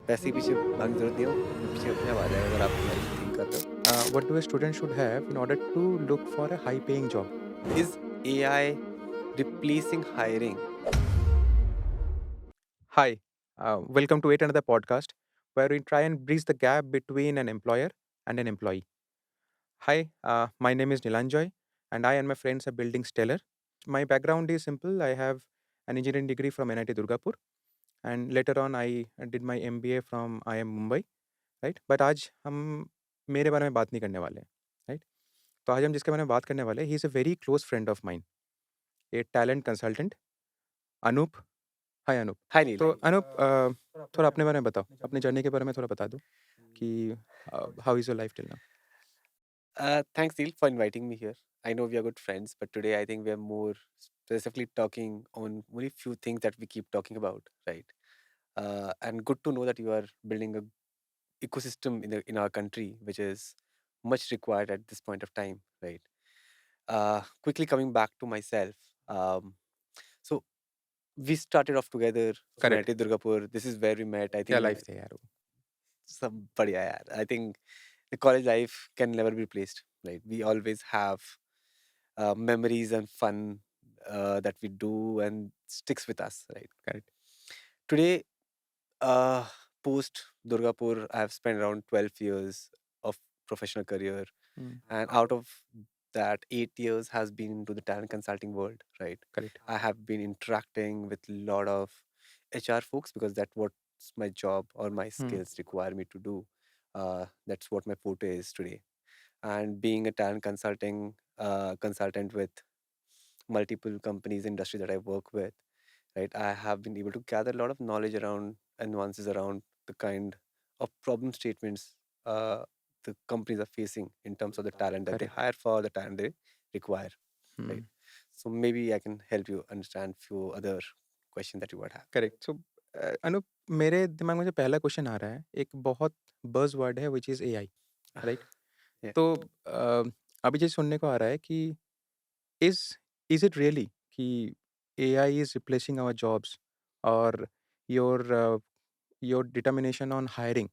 पैसे के पीछे भागने की ज़रूरत नहीं है, वो अपने पीछे अपने आप आ जाएगा अगर आप लाइक थिंक कर रहे हो। What do a student should have in order to look for a high paying job? Is AI replacing hiring? Hi, welcome to yet another podcast where we try and bridge the gap between an employer and an employee. Hi, my name is Nilanjoy, and I and my friends are building Stellar. My background is simple. I have an engineering degree from NIT Durgapur, and later on I did my MBA from IIM Mumbai. Right, but आज हम मेरे बारे में बात नहीं करने वाले हैं, राइट। तो आज हम जिसके बारे में बात करने वाले हैं, he is a very close friend of mine, a talent consultant, Anoop. Hi Anoop. Hi Neel. तो अनूप, थोड़ा अपने बारे में बताओ, अपनी जर्नी के बारे में थोड़ा बता दो कि how is your life till now? Thanks Neil for inviting me here. I know we are good friends, but today I think we are more specifically talking on only few things that we keep talking about, right? And good to know that you are building a ecosystem in our country, which is much required at this point of time, right? Quickly coming back to myself, so we started off together from correct. NIT Durgapur. This is where we met. I क्या think life थे यार वो। सब बढ़िया यार. I think the college life can never be replaced, right? We always have memories and fun that we do and sticks with us, right? Correct. Today, uh, post Durgapur, I have spent around 12 years of professional career, hmm, and out of that, 8 years has been into the talent consulting world, right? Correct. I have been interacting with a lot of HR folks because that's what my job or my hmm, skills require me to do. That's what my forte is today. And being a talent consulting consultant with multiple companies, industry that I work with, right? I have been able to gather a lot of knowledge around and nuances around the kind of problem statements the companies are facing in terms of the talent that they correct. hire for, the talent they require, right? Hmm, So maybe I can help you understand few other questions that you would have. Correct. So Anoop, मेरे दिमाग में जो पहला question आ रहा है, एक बहुत buzzword है which is AI, right? Yeah. तो अभी जो सुनने को आ रहा है कि इज़ इज़ इट रियली कि AI is replacing our jobs, और your your determination on hiring,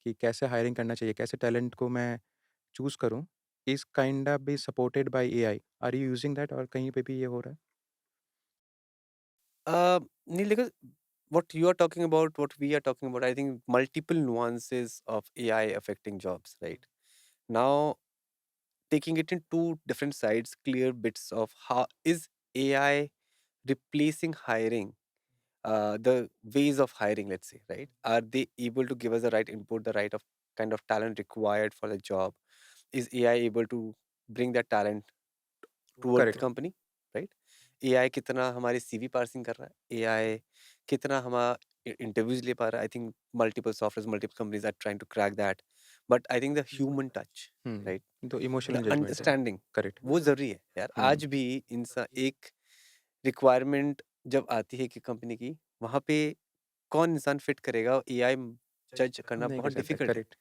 कि कैसे हायरिंग करना चाहिए, कैसे टैलेंट को मैं चूज़ करूँ, is kinda be supported by AI. Are you using that, और कहीं पे भी ये हो रहा है? Neil, because what you are talking about, what we are talking about, I think multiple nuances of AI affecting jobs, right? Now, taking it in two different sides, clear bits of how is AI replacing hiring, the ways of hiring, let's say, right? Are they able to give us the right input, the right of kind of talent required for the job? Is AI able to bring that talent toward the correct. company, right? AI कितना हमारे CV parsing कर रहा है, AI कितना हमारा interviews ले पा रहा है. I think multiple softwares, multiple companies are trying to crack that, but I think the human touch, hmm, right? तो द इमोशनल जजमेंट है। Understanding correct. वो ज़रूरी है यार. हुँ, आज भी इंसान एक रिक्वायरमेंट जब आती है कि कंपनी की, वहाँ पे कौन इंसान फिट करेगा, एआई जज करना नहीं कर बहुत सकता, डिफिकल्ट है. Correct.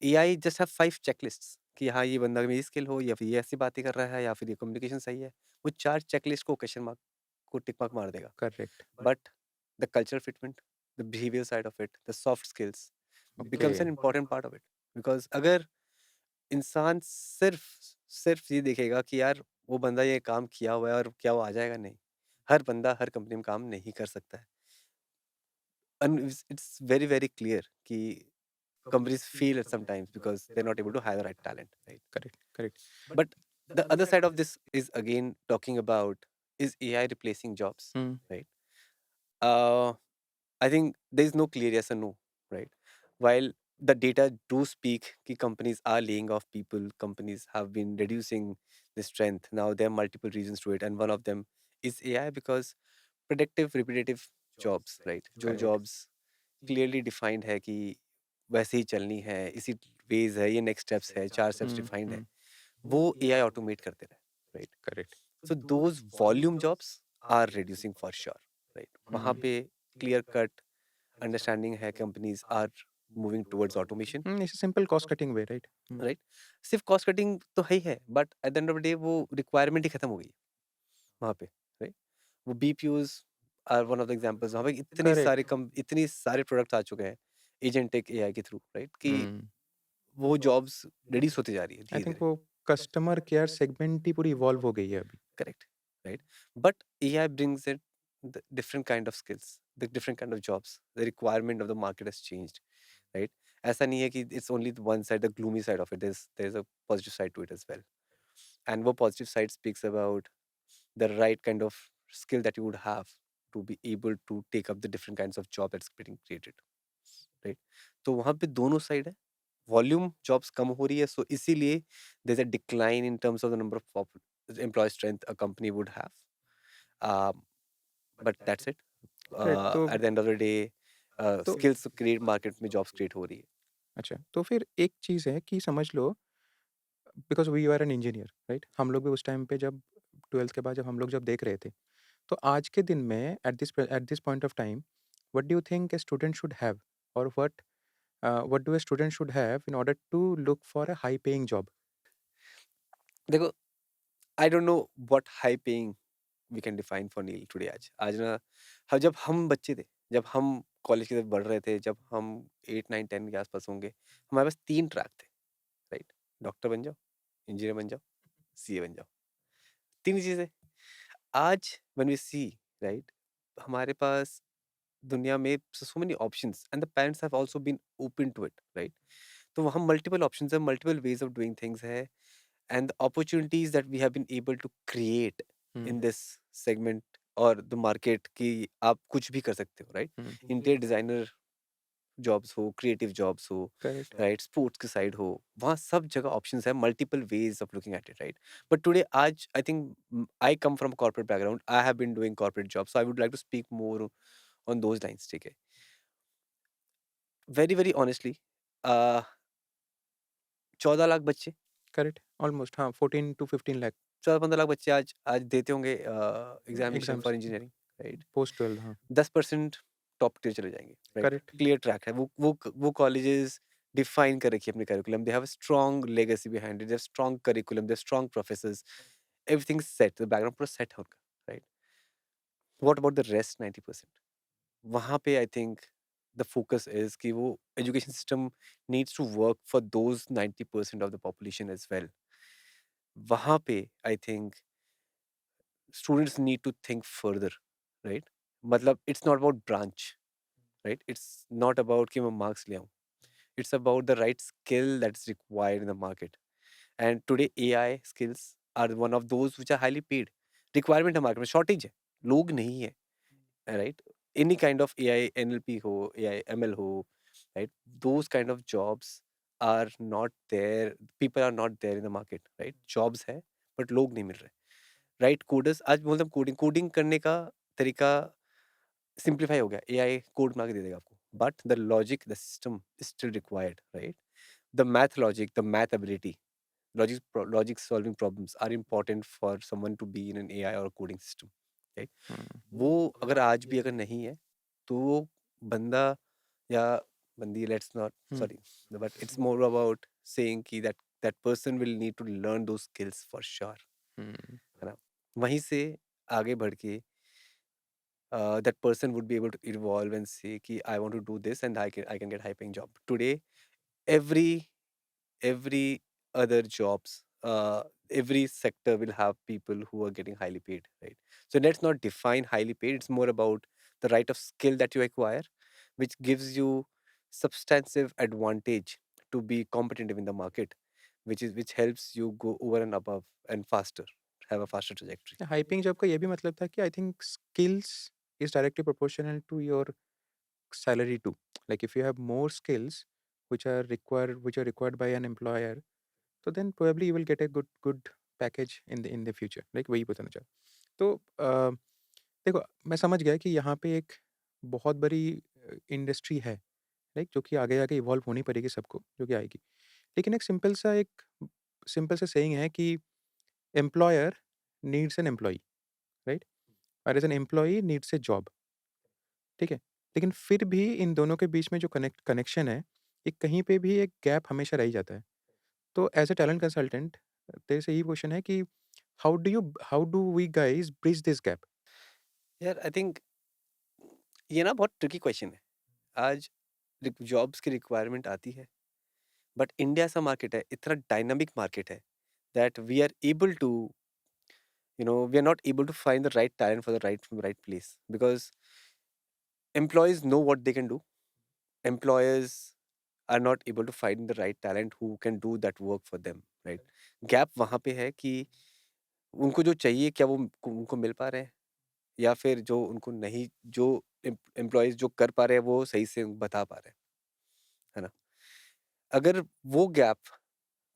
AI just have 5 checklists कि हाँ, ये बंदा मेरी स्किल हो या फिर ये ऐसी बातें कर रहा है या फिर ये कम्युनिकेशन सही है. वो 4 चेकलिस्ट को क्वेश्चन मार्क को टिक मार्क मार देगा. Correct. But the cultural fitment, the behaviour side of it, the soft skills okay. Becomes an important part of it. Because अगर इंसान सिर्फ सिर्फ ये देखेगा कि यार वो बंदा ये काम किया हुआ है और क्या वो आ जाएगा, नहीं. हर बंदा हर कंपनी में काम नहीं कर सकता है. And it's very very clear कि companies fail at sometimes because they're not able to hire the right talent, right? Correct, correct. But the other side of this is again talking about, is AI replacing jobs, hmm, right? Uh, I think there is no clear yes or no, right? While the data do speak that companies are laying off people, companies have been reducing the strength. Now there are multiple reasons to it, and one of them is AI because predictive, repetitive jobs, right? जो correct. jobs clearly defined है कि वैसे ही चलनी है, इसी veg है, ये next steps है, 4 स्टेप्स हुँ, डिफाइंड है, हुँ, वो एआई ऑटोमेट कर दे रहा है, right? Correct. So those volume jobs are reducing for sure, right? वहाँ हुँ, पे क्लियर कट अंडरस्टैंडिंग है, companies are moving towards automation, hmm, it's a simple cost cutting way, right? Hmm, right? सिर्फ cost cutting तो है ही है, but at the end of the day वो रिक्वायरमेंट ही खत्म हो गई है वहाँ पे, राइट? वो BPOs are one of the examples. वहाँ पे करेक्ट। इतनी सारे प्रोडक्ट्स आ चुके हैं. एजेंटिक एआई के थ्रू, राइट? कि हुँ। वो जॉब्स रिड्यूस होती जा रही है आई थिंक धीरे-धीरे। वो कस्टमर केयर सेगमेंट ही पूरी इवॉल्व हो गई है अभी। Correct, right? But AI brings in the different kind of skills, the different kind of jobs. The requirement of the market has changed, right? ऐसा नहीं है कि it's only the one side, the gloomy side of it. There's a positive side to it as well. And वो positive side speaks about the right kind of skill that you would have to be able to take up the different kinds of job that's getting created, right? तो वहाँ पे दोनों side है। Volume jobs कम हो रही है, so इसीलिए there is a decline in terms of the number of employ strength a company would have, but that's it. Correct at the end of the day तो स्किल्स क्रिएट, मार्केट में jobs create हो रही है। अच्छा, तो फिर एक चीज़ है कि समझ लो because we are an engineer, right? हम लोग भी उस टाइम पे जब 12th के बाद जब हम लोग जब देख रहे थे, तो आज के दिन में at this point of time, what do you think a student should have और what do a student should have in order to look for a high paying job? देखो, I don't know what high paying we can define for Neel today. आज ना, जब हम बच्चे थे, जब हम कॉलेज की तरफ बढ़ रहे थे, जब हम 8 9 10 के आसपास होंगे, हमारे पास 3 ट्रैक थे, राइट? डॉक्टर बन जाओ, इंजीनियर बन जाओ, सीए बन जाओ। 3 चीज़ें। आज व्हेन वी सी, राइट, हमारे पास दुनिया में so many options and the parents have also been open to it, right? तो वहाँ मल्टीपल ऑप्शंस है, multiple ways of doing things है, and the opportunities that we have been able to create hmm, in this segment और the market, की आप कुछ भी कर सकते हो, right? Hmm, interior designer jobs हो, क्रिएटिव जॉब्स हो, करेक्ट। राइट, स्पोर्ट्स की साइड हो, वहाँ सब जगह ऑप्शंस है, multiple ways of looking at it, right? But today, आज I think I come from corporate background, I have been doing corporate job, so I would like to speak more on those lines, ठीक है? Very very honestly, 14 lakh बच्चे, correct, almost हाँ, 14 to 15 lakh 14-15 lakh बच्चे आज आज देते होंगे examination exams for engineering, right? Post 12 हाँ, 10% टॉप टियर चले जाएंगे, राइट? करेक्ट। क्लियर ट्रैक है, वो कॉलेजेस डिफाइन कर रखी है अपने curriculum, they have a strong legacy behind it, they have strong curriculum, they strong professors, everything set, the background पूरा सेट है उनका, right? What about the rest 90%? वहाँ पे I think the focus is कि वो education system needs to work for those 90% of the population as well. वहाँ पे I think students need to think further, right? मतलब it's not about branch, right? It's not about कि मैं marks ले आऊँ, it's about the right skill that's required in the market. And today AI skills are one of those which are highly paid. Requirement है, market में shortage है, लोग नहीं है, right? Any kind of AI, NLP ho, AI, ML ho, right? Those kind of jobs are not there. People are not there in the market, right? Jobs है, but लोग नहीं मिल रहे, right? Coders, आज बोलते हैं कोडिंग करने का तरीका सिंप्लीफाई हो गया, एआई कोड बना के दे देगा आपको, but the logic, the system is still required, right? The math logic, the math ability, logic solving problems are important for someone to be in an AI or coding system, right? हुँ, वो अगर आज भी अगर नहीं है, तो वो बंदा या बंदी, let's not, hmm. Sorry, but it's more about saying कि that person will need to learn those skills for sure, hmm. है ना? वहीं से आगे बढ़ के that person would be able to evolve and say कि I want to do this and I can get high paying job. Today, every every other jobs, every sector will have people who are getting highly paid, right? So let's not define highly paid. It's more about the right of skill that you acquire, which gives you substantive advantage to be competitive in the market, which helps you go over and above and faster, have a faster trajectory. Hyping job का ये भी मतलब था कि I think skills is directly proportional to your salary too. Like if you have more skills which are required by an employer, so then probably you will get a good package in the future. Like वही बताना चाहा। तो देखो मैं समझ गया कि यहाँ पे एक बहुत बड़ी इंडस्ट्री है, राइट? जो कि आगे-आगे इवॉल्व होनी पड़ेगी सबको, जो कि आएगी। लेकिन एक सिंपल सा सेइंग है कि employer needs an employee, right? और as an employee needs a job, ठीक है? लेकिन फिर भी इन दोनों के बीच में जो कनेक्शन है, ये कहीं पे भी एक गैप हमेशा रह ही जाता है। तो एज़ अ टैलेंट कंसल्टेंट तेरे से यही क्वेश्चन है कि how do we guys bridge this gap? यार, आई थिंक ये ना बहुत ट्रिकी क्वेश्चन है। आज जॉब्स की रिक्वायरमेंट आती है, बट इंडिया ऐसा मार्केट है, इतना डायनामिक मार्केट है, that we are able to, we are not able to find the right talent for the right place, because employees know what they can do. Employers are not able to find the right talent who can do that work for them, right? Gap वहाँ पे है कि उनको जो चाहिए क्या वो उनको मिल पा रहे हैं, या फिर जो उनको नहीं, जो एम्प्लॉयज जो कर पा रहे हैं वो सही से बता पा रहे हैं, है ना? अगर वो गैप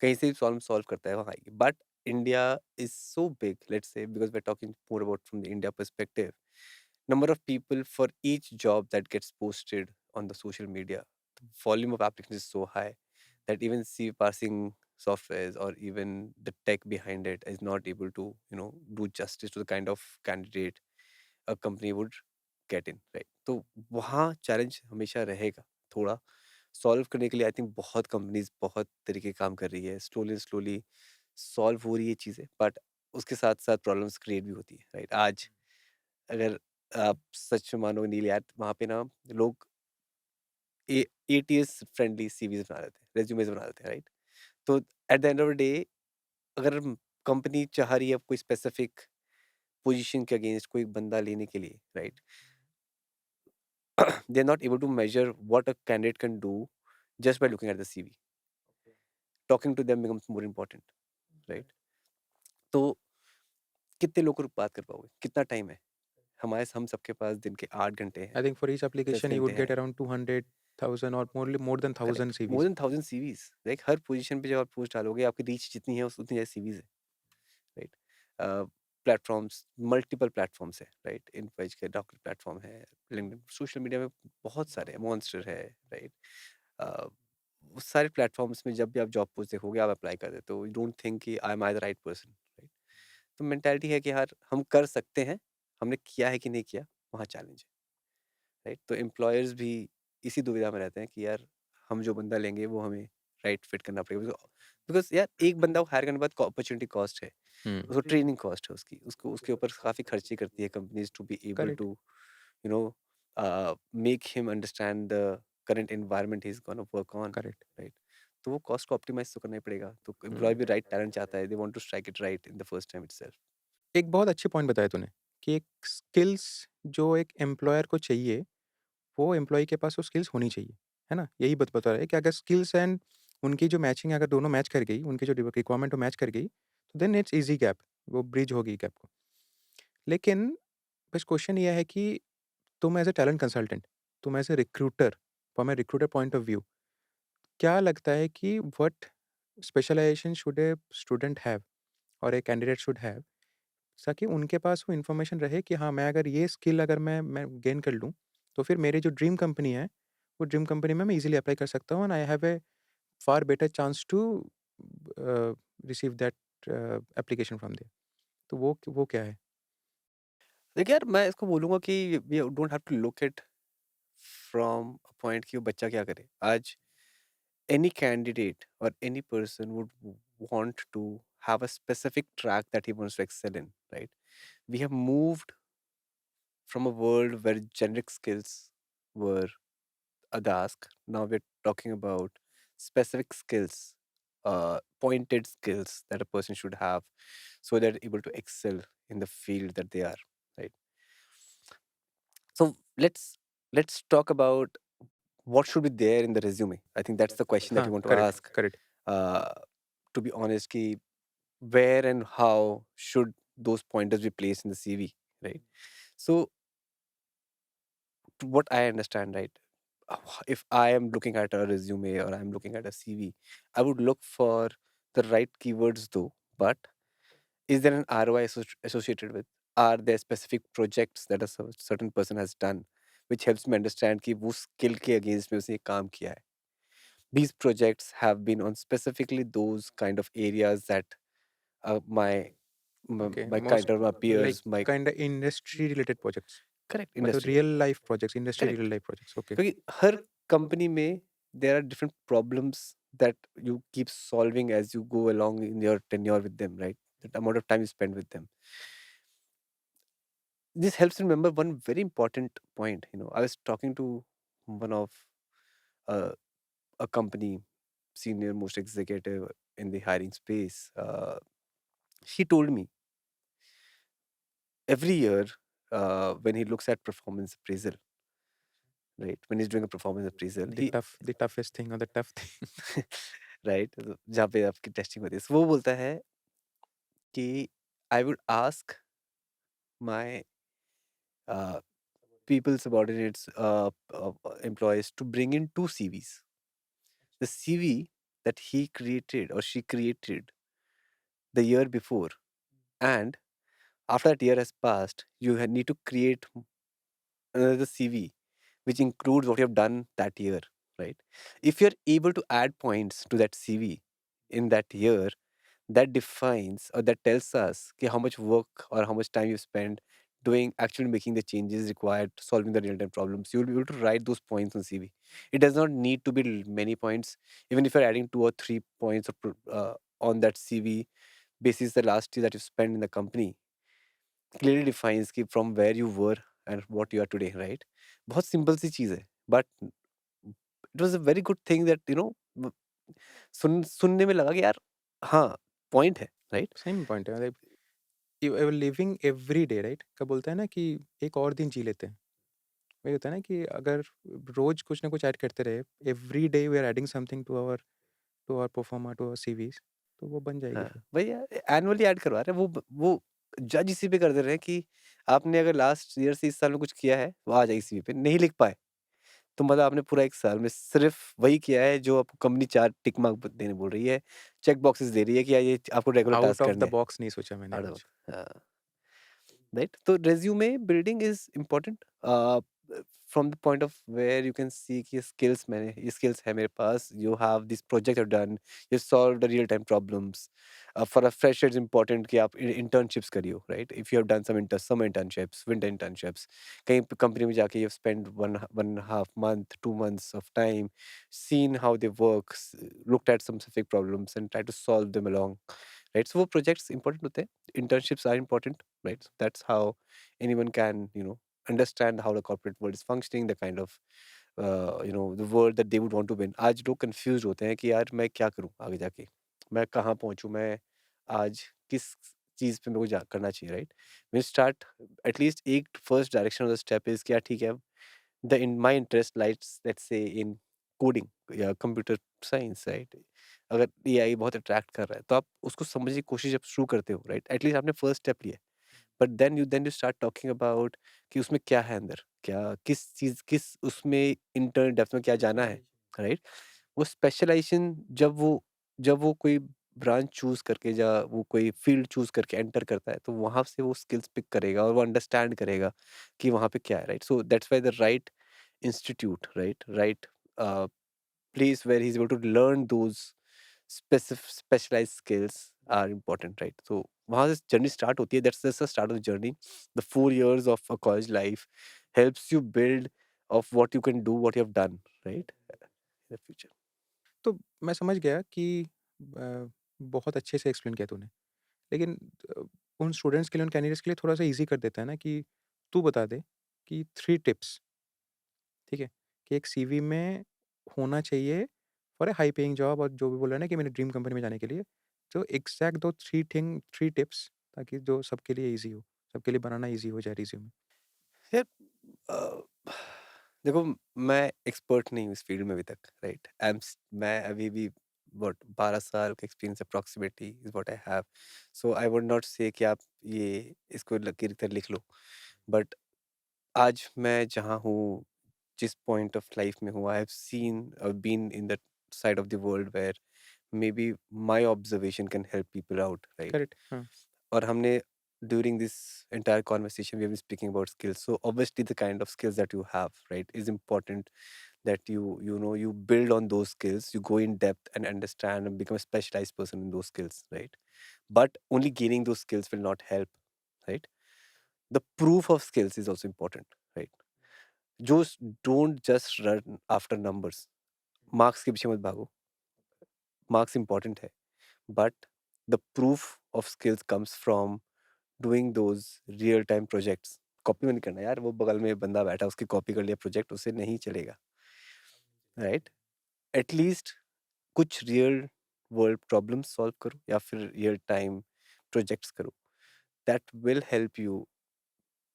कहीं से सॉल्व सॉल्व करता है वहाँ आएगी, but India is so big, let's say, because we are talking more about from the India perspective. Number of people for each job that gets posted on the social media, the volume of applicants is so high that even see parsing softwares or even the tech behind it is not able to, do justice to the kind of candidate a company would get in, right? तो वहाँ challenge हमेशा रहेगा थोड़ा solve करने के लिए। I think बहुत companies बहुत तरीके के काम कर रही है, स्लोली स्लोली सॉल्व हो रही है चीज़ें, बट उसके साथ साथ प्रॉब्लम्स क्रिएट भी होती है, राइट? आज अगर आप सच में मानो नील यार, वहाँ पे ना लोग एटीएस फ्रेंडली सीवीज बना रहे थे, रेज्यूमेज बना रहे थे, राइट? तो eight the end of the day, अगर कंपनी चाह रही है कोई स्पेसिफिक पोजीशन के अगेंस्ट कोई बंदा लेने के लिए, right, they are not able to measure what a candidate can do just by looking at the CV. Talking to them becomes more important, right? तो कितने लोगों को बात कर पाओगे, कितना टाइम है हम सबके पास? दिन के 8 घंटे हैं, I think for each 10 application you घंटे would get हैं। around 200,000 or more than correct, 1,000 more CVs. Then 1000 CVs, like हर पोजीशन पे जब आप पोस्ट डालोगे आपकी रीच जितनी है उस उतनी ज़्यादा सीवीज है, राइट? प्लेटफॉर्म्स, मल्टीपल प्लेटफॉर्म्स है, राइट? इनफाइज के डॉक्टर प्लेटफॉर्म है, लिंक्डइन, सोशल मीडिया में बहुत सारे हैं, मॉन्स्टर है, राइट? वो सारे प्लेटफॉर्म्स में जब भी आप जॉब पोस्ट देखोगे आप अप्लाई कर देते हो, यू डोंट थिंक कि I am I the right person, right? तो मेंटालिटी है कि यार हम कर सकते हैं, हमने किया है कि नहीं किया, वहाँ चैलेंज है, राइट? तो एम्प्लॉयर्स भी इसी दुविधा में रहते हैं कि यार हम जो बंदा लेंगे वो हमें राइट फिट करना पड़ेगा, बिकॉज यार एक बंदा को हायर करने के बाद अपॉर्चुनिटी कॉस्ट है, Hmm. उसको ट्रेनिंग कॉस्ट है, उसकी उसको उसके ऊपर काफ़ी खर्चे करती है companies to be able Correct. To, you know make him understand the current environment he is gonna work on, Correct. Right? तो वो कॉस्ट को ऑप्टिमाइज तो करना ही पड़ेगा, तो Hmm. एम्प्लॉय भी राइट टैलेंट चाहता है, they want to strike it right in the first time itself. एक बहुत अच्छे पॉइंट बताया तूने कि एक स्किल्स जो एक एम्प्लॉयर को चाहिए, वो एम्प्लॉयी के पास वो स्किल्स होनी चाहिए, है ना? यही बता रहा है कि अगर स्किल्स एंड उनकी जो मैचिंग अगर दोनों मैच कर गई, उनकी जो रिक्वायरमेंट वो मैच कर गई, तो देन इट्स ईज़ी गैप, वो ब्रिज होगी गैप को। लेकिन बस क्वेश्चन ये है कि तुम एज़ अ टैलेंट कंसल्टेंट, तुम as a recruiter, from a recruiter point of view, क्या लगता है कि what specialization should a student have और ए कैंडिडेट शुड हैव ताकि उनके पास वो इन्फॉर्मेशन रहे कि हाँ, मैं अगर ये स्किल अगर मैं गेन कर लूँ, तो फिर मेरी जो ड्रीम कंपनी है, वो ड्रीम कंपनी में मैं ईज़िली अप्लाई कर सकता हूँ and I have a far better chance to receive that application from there. तो वो क्या है? देखिए यार, मैं इसको बोलूंगा कि we don't have to look it from a point कि वो बच्चा क्या करे आज। any candidate or any person would want to have a specific track that he wants to excel in, right? We have moved from a world where generic skills were a task. Now we're talking about specific skills, pointed skills that a person should have so they're able to excel in the field that they are, right? So let's talk about what should be there in the resume. I think that's the question that हाँ, you want to correct, ask. Correct. uh, to be honest, ki where and how should those pointers be placed in the CV, right? So, to what I understand, right? If I am looking at a resume or I'm looking at a CV, I would look for the right keywords though. But is there an ROI associated with? Are there specific projects that a certain person has done, which helps me understand कि वो skill के against में उसने काम किया है? These projects have been on specifically those kind of areas that my okay, my most kind of my like peers, my kind industry related projects, correct मतलब industry real related, life projects, industry real correct. Life projects, okay. क्योंकि हर company में there are different problems that you keep solving as you go along in your tenure with them, right? The amount of time you spend with them. This helps me remember one very important point. I was talking to one of uh, a company senior most executive in the hiring space. She told me every year when he looks at performance appraisal, right? When he's doing a performance appraisal, he The toughest thing or the tough thing. Right जहाँ पे आपकी testing होती है, so वो बोलता है कि I would ask my people subordinates employees to bring in two CVs. The CV that he created or she created the year before, and after that year has passed, you need to create another CV which includes what you have done that year, right? If you're able to add points to that CV in that year, that defines or that tells us कि how much work or how much time you spend doing actually making the changes required solving the real time problems. You will be able to write those points on CV. It does not need to be many points. Even if you're adding 2 or 3 points on that CV basis the last year that you spent in the company clearly defines कि from where you were and what you are today, right? बहुत simple सी चीज़ है, but it was a very good thing that सुनने में लगा कि यार हाँ, point है, राइट? सही में पॉइंट है, मतलब you are living every day, right? क्या बोलते हैं ना कि एक और दिन जी लेते हैं। वही होता है ना कि अगर रोज कुछ ना कुछ ऐड करते रहे, every day we are adding something to our proforma, to our CVs, तो वो बन जाएगी हाँ, फिर। भैया एनुअली ऐड करवा रहे हैं वो जज इसी पे कर दे रहे हैं कि आपने अगर लास्ट ईयर से इस साल में कुछ किया है, वो आ जाएगी सीवी पे, नहीं लिख पाए, तो मतलब आपने पूरा 1 साल में सिर्फ वही किया है जो आपको कंपनी 4 टिक मार्क ब देने बोल रही है, चेक बॉक्सेस दे रही है कि ये आपको regular out task of the करने हैं। बॉक्स नहीं सोचा मैंने आउट कुछ। ऑफ हाँ। Right, so resume building is important from the point of where you can see कि skills मैंने ये skills है मेरे पास, you have this project you've done, you solved the real time problems. For a fresher it's important कि आप internships करियो, right? If you have done some internships, winter internships, कहीं company में जाके you've spent one and a half month, 2 months of time, seen how they work, looked at some specific problems and try to solve them along, right? So वो projects important होते हैं, internships are important, right? So that's how anyone can, understand how the corporate world is functioning, the kind of, the world that they would want to win. आज लोग confused होते हैं कि यार मैं क्या करूँ आगे जाके? मैं कहाँ पहुँचूँ? मैं आज किस चीज़ पे मेरे को जा करना चाहिए, right? When you start, at least एक first direction of the step is क्या ठीक है, the in my interest lies, let's say, in coding या कंप्यूटर साइंस, राइट? अगर एआई बहुत अट्रैक्ट कर रहा है तो आप उसको समझने की कोशिश जब शुरू करते हो, राइट? एटलीस्ट आपने फर्स्ट स्टेप लिया, but then you start talking about कि उसमें क्या है अंदर, क्या किस चीज़ किस उसमें इंटर डेप्थ में क्या जाना है, राइट? वो स्पेशलाइजेशन जब वो कोई ब्रांच चूज़ करके या वो कोई फ़ील्ड चूज़ करके एंटर करता है, तो वहाँ से वो स्किल्स पिक करेगा और वो अंडरस्टैंड करेगा कि वहाँ पे क्या है, right? So that's why the right institute, right, uh, place where he's able to learn those specialized skills are important, right? So वहाँ से जर्नी स्टार्ट होती है, that's just the start of the journey. The 4 years of a college life helps you build of what you can do, what you have done, right, in the future। तो मैं समझ गया कि बहुत अच्छे से एक्सप्लेन किया तूने। लेकिन अ, उन स्टूडेंट्स के लिए, उन कैंडिडेट्स के लिए थोड़ा-सा ईज़ी कर देता है ना कि तू बता दे कि 3 टिप्स, ठीक है? कि एक सीवी में होना चाहिए for a high paying job, और जो भी बोल रहा है ना कि मेरी ड्रीम कंपनी में जाने के लिए, तो एग्ज़ैक्ट दो 3 टिप्स, ताकि जो सबके लिए ईज़ी हो, सबके लिए बनाना ईज़ी हो जाए रिज़्यूमे। यार देखो, मैं एक्सपर्ट नहीं हूँ इस फील्ड में अभी तक, राइट? मैं अभी भी व्हाट 12 साल का experience approximately is what I have. So I would not से कि आप ये इसको लकीर की तरह लिख लो, बट आज मैं जहाँ हूँ, जिस पॉइंट ऑफ लाइफ में हूँ, I have seen been in that side of the world where may be my observation can help people out, right? Correct, हाँ। और हमने during this entire conversation we have been speaking about skills, so obviously the kind of skills that you have, right, is important that you build on those skills, you go in depth and understand and become a specialized person in those skills, right? But only gaining those skills will not help, right? The proof of skills is also important, right? Just don't just run after numbers, marks के पीछे मत भागो, marks important है, but the proof of skills comes from doing those real time projects. Copy में नहीं करना यार, वो बगल में बंदा बैठा उसकी कॉपी कर लिया प्रोजेक्ट, उससे नहीं चलेगा। राइट? एटलीस्ट कुछ रियल वर्ल्ड प्रॉब्लम्स सॉल्व करो या फिर रियल टाइम प्रोजेक्ट्स करो, that will help you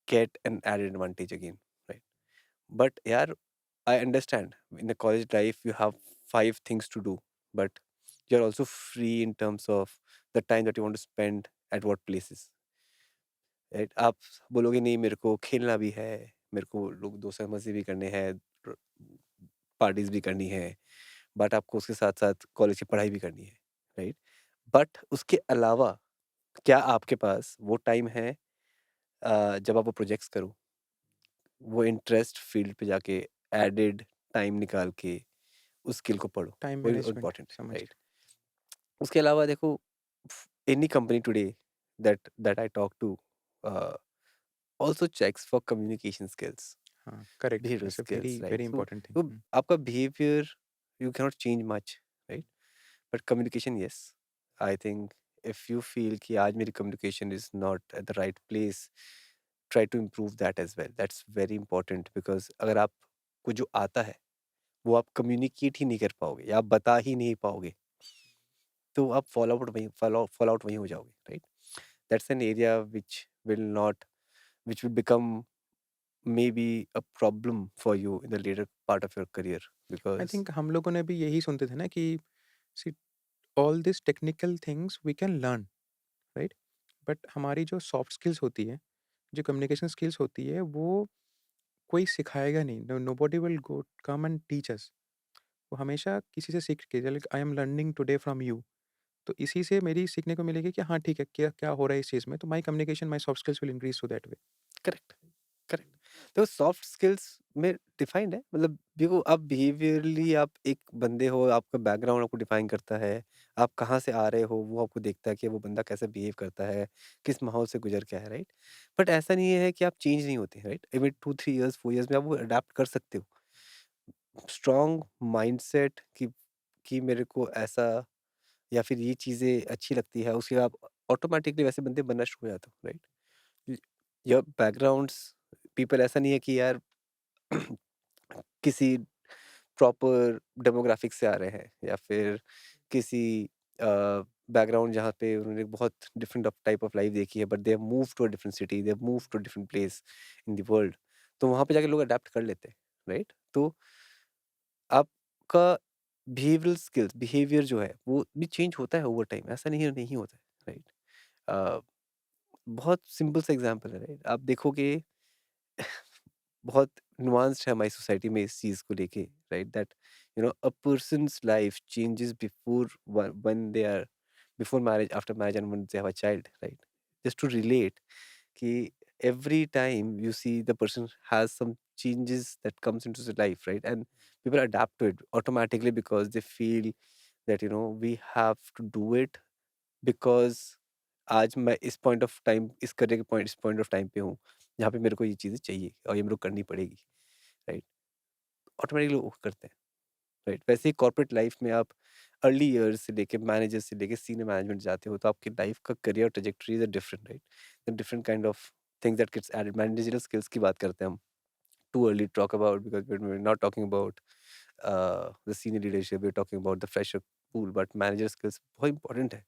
get an added advantage again, right? But यार, I understand in the college life you have five things to do, but you're also free in terms of the time that you want to spend at what places, right? आप बोलोगे नहीं, मेरे को खेलना भी है, मेरे को लोग दोस्त मज़े भी करने हैं, पार्टीज भी करनी है, बट आपको उसके साथ साथ कॉलेज की पढ़ाई भी करनी है, राइट? बट उसके अलावा क्या आपके पास वो टाइम है जब आप वो प्रोजेक्ट्स करो, वो इंटरेस्ट फील्ड पे जाके एडेड टाइम निकाल के उस स्किल को पढ़ो, टाइम वो मैनेजमेंट इम्पोर्टेंट है, समझ राइट? गया। उसके अलावा देखो, any company today that I talk to also checks for communication skills, हाँ, correct, behavioural that's a skills, very right? Very तो इंपॉर्टेंट थिंग। तो आपका behaviour you can not change much, right? But communication, yes, I think if you feel कि आज मेरी communication is not at the right place, try to improve that as well, that's very important, because अगर आपको जो आता है वो आप कम्युनिकेट ही नहीं कर पाओगे या आप बता ही नहीं पाओगे, तो आप फॉल आउट वहीं हो जाओगे, right? That's an area which will not, which will become maybe a problem for you in the later part of your career, I because think हम लोगों ने भी यही सुनते थे ना कि see all this technical things we can learn, right? But हमारी जो सॉफ्ट स्किल्स होती है, जो कम्युनिकेशन स्किल्स होती है, वो कोई सिखाएगा नहीं। Nobody will go come and teach us. वो हमेशा किसी से सीख के, like I am learning today from you, तो इसी से मेरी सीखने को मिलेगी कि हाँ ठीक है, क्या क्या हो रहा है इस चीज़ में, तो my communication, my soft skills will increase to that way. Correct, correct. तो सॉफ्ट स्किल्स में डिफाइंड है, मतलब देखो, आप बिहेवियरली आप एक बंदे हो, आपका बैकग्राउंड आपको डिफाइन करता है, आप कहाँ से आ रहे हो वो आपको देखता है कि वो बंदा कैसे बिहेव करता है, किस माहौल से गुजर के है, राइट? बट ऐसा नहीं है कि आप चेंज नहीं होते, राइट? इवन 2-3 इयर्स 4 इयर्स में आप वो अडेप्ट कर सकते हो। स्ट्रॉन्ग माइंडसेट कि मेरे को ऐसा या फिर ये चीज़ें अच्छी लगती है, उसके आप ऑटोमैटिकली वैसे बंदे बनना शुरू हो जाते हो, राइट? योर बैकग्राउंड्स, पीपल ऐसा नहीं है कि यार किसी प्रॉपर डेमोग्राफिक से आ रहे हैं या फिर किसी बैकग्राउंड जहाँ पे उन्होंने बहुत डिफरेंट टाइप ऑफ लाइफ देखी है, but they have move to a different city, they have move to a different place in the world, तो वहाँ पे जाके लोग अडेप्ट कर लेते हैं, राइट? तो आपका बिहेवियर जो है वो भी चेंज होता है ओवर टाइम, ऐसा नहीं है नहीं होता है, राइट? बहुत सिंपल सा एग्जांपल है, राइट? आप देखोगे बहुत नुआंस्ड है हमारी सोसाइटी में इस चीज़ को लेके, right? That a person's life changes before when they are before marriage, after marriage and when they have a child, right? Just to relate कि every time you see the person has some changes that comes into the life, right? And people adapt to it automatically because they feel that we have to do it because आज मैं इस point of time, इस career के point, इस point of time पे हूँ जहाँ पे मेरे को ये चीज़ें चाहिए और ये मेरे को करनी पड़ेगी, राइट? ऑटोमेटिकली वो करते हैं, राइट? वैसे ही कॉर्पोरेट लाइफ में आप अर्ली ईयर्स से लेके मैनेजर से लेके सीनियर मैनेजमेंट जाते हो तो आपकी लाइफ का career trajectory is different, right? The different kind of things that gets added. Managerial skills की बात करते हैं हम, too early talk about, because we are not talking about the senior leadership, we are talking about the fresher pool, but manager skills बहुत important है।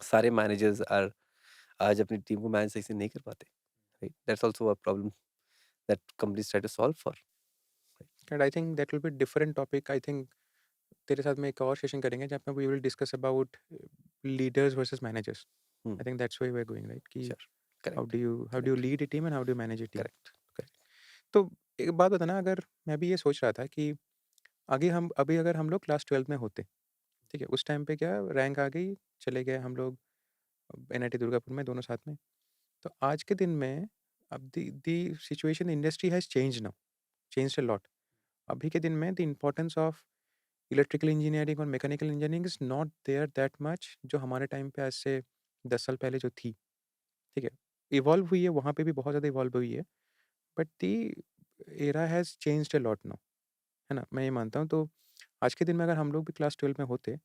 सारे managers are आज अपनी टीम को मैनेज सही से नहीं कर पाते, right? That's also a problem that companies try to solve for. And I think that will be different topic. I think तेरे साथ में एक और सेशन करेंगे जहाँ पे we will discuss about leaders versus managers. Hmm, I think that's where we are going, right? कि sure, how correct, do you correct, lead a team and how do you manage a team. Correct, correct. तो एक बात बता ना, अगर मैं भी ये सोच रहा था कि आगे हम अभी अगर हम लोग क्लास 12 में होते, ठीक है? उस टाइम पे क्या रैंक आ गई, चले गए हम लोग एनआईटी दुर्गापुर में दोनों साथ में। तो आज के दिन में अब the situation industry has changed now, changed a lot. अभी के दिन में the importance of electrical engineering और mechanical engineering is not there that much, जो हमारे टाइम पे आज से 10 साल पहले जो थी, ठीक है? इवॉल्व हुई है, वहाँ पे भी बहुत ज़्यादा इवॉल्व हुई है, but the era has changed a lot now, है ना? मैं ये मानता हूँ। तो आज के दिन में अगर हम लोग भी क्लास 12 में होते,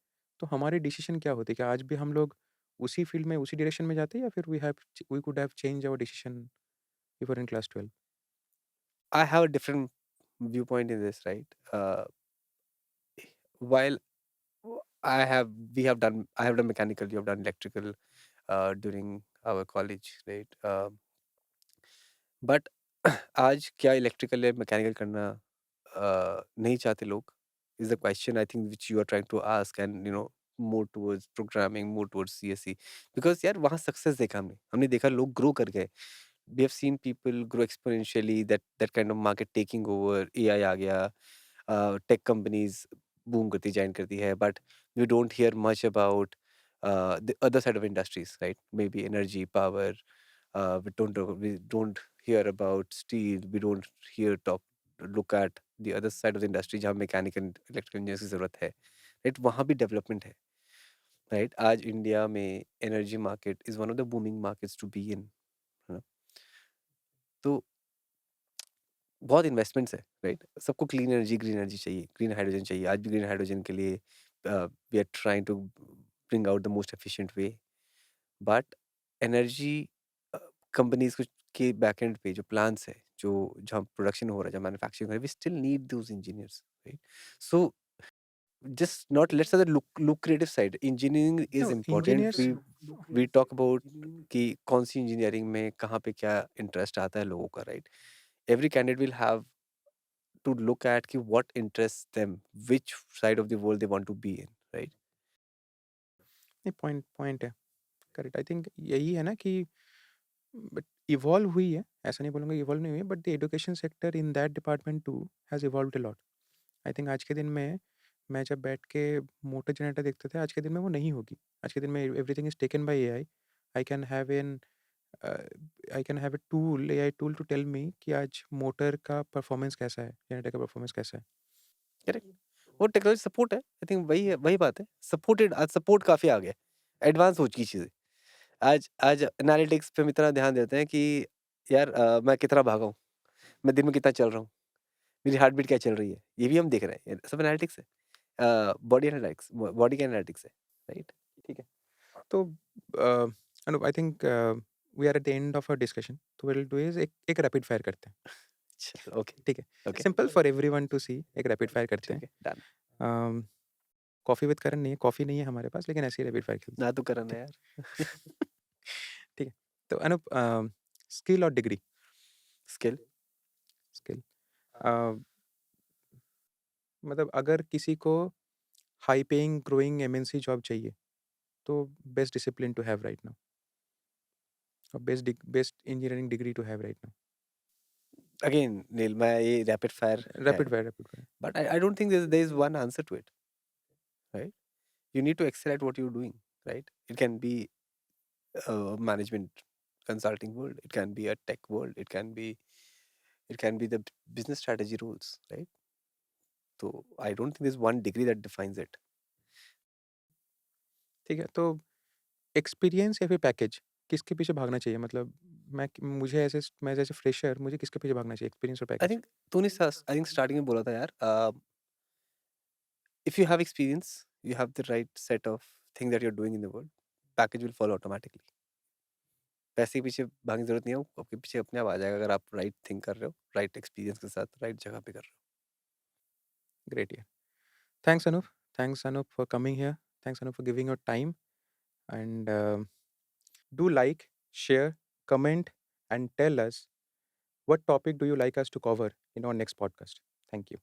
तो हमारी डिसीज़न क्या होती? क्या आज भी हम लोग उसी फ़ील्ड में, उसी डायरेक्शन में जाते, या फिर we could have changed our decision if we were in class 12? I have a different viewpoint in this, right? while I have we have done I have done mechanical, you have done electrical during our college, right? But आज क्या electrical या mechanical करना नहीं चाहते लोग is the question I think which you are trying to ask and more towards programming more towards CSC because यार वहाँ success देखा हमने देखा लोग ग्रो कर गए we have seen people grow exponentially that kind of market taking over AI आ गया tech companies boom करती join करती है but we don't hear much about the other side of industries right maybe energy power we don't hear about steel we don't hear talk look at the other side of the industry जहाँ mechanical electrical engineers की ज़रूरत है right वहाँ भी development है right आज India में energy market is one of the booming markets to be in है ना तो बहुत इन्वेस्टमेंट्स है राइट सबको क्लीन एनर्जी ग्रीन एनर्जी चाहिए ग्रीन हाइड्रोजन चाहिए आज भी ग्रीन हाइड्रोजन के लिए we are trying to bring out the most efficient way but energy companies कुछ के बैकएंड पे जो प्लान्स है जो जहाँ प्रोडक्शन हो रहा है जहाँ मैन्युफैक्चरिंग हो रहा है we still need those engineers right so just not let's say the lucrative side engineering is No, important engineers. we talk about कि कौन सी इंजीनियरिंग में कहाँ पे क्या इंटरेस्ट आता है लोगों का right every candidate will have to look at कि what interests them which side of the world they want to be in right नहीं, पॉइंट पॉइंट है, करेक्ट। आई थिंक यही है ना कि बट इवॉल्व हुई है, ऐसा नहीं बोलूँगा इवॉल्व नहीं हुई है, but the education sector in that department too has evolved a lot. I think आज के दिन में मैं जब बैठ के मोटर जनरेटर देखते थे, आज के दिन में वो नहीं होगी। आज के दिन में everything is taken by AI. I can have an I can have a tool, AI tool to tell me कि आज मोटर का परफॉर्मेंस कैसा है, जनरेटर का परफॉर्मेंस कैसा है। करेक्ट वो टेक्नोलॉजी सपोर्ट है आई थिंक वही है वही बात है सपोर्टेड आज सपोर्ट काफ़ी आ गया एडवांस हो चुकी चीज़ें आज आज एनालिटिक्स पे हम इतना ध्यान देते हैं कि यार मैं कितना भागा हूँ मैं दिन में कितना चल रहा हूँ मेरी हार्ट बीट क्या चल रही है ये भी हम देख रहे हैं ये सब एनालिटिक्स है बॉडी एनालिटिक्स बॉडी का एनालिटिक्स है राइट ठीक है। तो Anup, I think we are at the end of our discussion, तो व्हाट विल डू इज़ एक एक रैपिड फायर करते हैं। चलो ओके ठीक है? Okay simple for everyone to see, एक रैपिड फायर करते हैं। ठीक है done um, coffee with Karan नहीं है, कॉफ़ी नहीं है हमारे पास, लेकिन ऐसे ही रैपिड फायर खेलते ना हैं। तो करना ठीक यार ठीक है। तो अनूप, स्किल और डिग्री? Skill skill. अ, मतलब अगर किसी को high paying growing MNC job चाहिए, तो best discipline to have right now, और best engineering degree to have right now? Again Neel मैं ये रैपिड फायर है rapid fire. But I don't think there is one answer to it right you need to excel at what you're doing right it can be a management consulting world it can be a tech world it can be the business strategy rules right so I don't think there's one degree that defines it ठीक है, तो experience या फिर package, किसके पीछे भागना चाहिए? मतलब मैं जैसे फ्रेशर, मुझे किसके पीछे भागना चाहिए, एक्सपीरियंस और I पैकेज? think तूने आई थिंक स्टार्टिंग में बोला था यार if you have experience you have the right set of things that you're doing in the world package will follow automatically पैसे के पीछे भागने की जरूरत नहीं है वो आपके पीछे अपने आप आ जाएगा अगर आप राइट थिंक कर रहे हो राइट एक्सपीरियंस के साथ राइट जगह पे कर रहे ग्रेट यार। Thanks Anup, thanks Anup for coming here, thanks Anup for giving your time, and do like, share, comment, and tell us what topic do you like us to cover in our next podcast. Thank you.